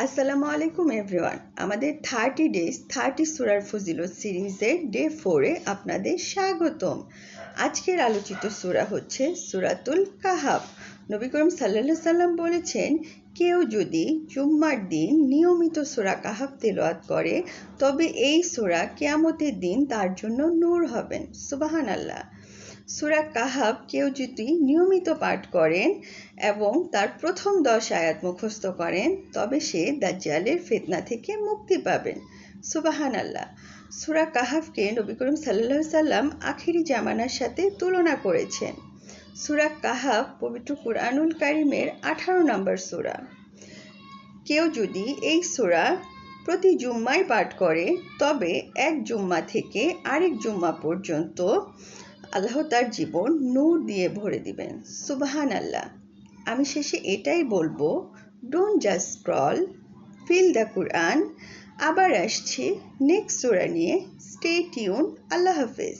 আসসালামু আলাইকুম এভরিওয়ান। আমাদের 30 ডেজ 30 সূরার ফজিলত সিরিজের ডে 4 এ আপনাদের স্বাগতম। আজকের আলোচিত সূরা হচ্ছে সূরাতুল কাহাফ। নবী করিম সাল্লাল্লাহু আলাইহি সাল্লাম বলেছেন, কেউ যদি জুম্মার দিন নিয়মিত সূরা কাহাফ তেলাওয়াত করে তবে এই সূরা কিয়ামতের দিন তার জন্য নূর হবেন। সুবহানাল্লাহ। সূরা কাহাফ কেউ যদি নিয়মিত পাঠ করেন এবং তার প্রথম 10 আয়াত মুখস্থ করেন তবে সে দাজ্জালের ফিতনা থেকে মুক্তি পাবেন। সুবহানাল্লাহ। সূরা কাহাফকে নবী করিম সাল্লাল্লাহু আলাইহি সাল্লাম আখিরি জামানার সাথে তুলনা করেছেন। সূরা কাহাফ পবিত্র কুরআনুল কারীমের 18 নম্বর সূরা। কেউ যদি এই সূরা প্রতি জুম্মায় পাঠ করে তবে এক জুম্মা থেকে আরেক জুম্মা পর্যন্ত আল্লাহ তার জীবন নূর দিয়ে ভরে দিবেন। সুবহানাল্লাহ। আমি শেষে এটাই বলবো, don't just scroll, feel the Quran. আবার আসছি নেক্সট সূরা নিয়ে। Stay tune. আল্লাহ হাফেজ।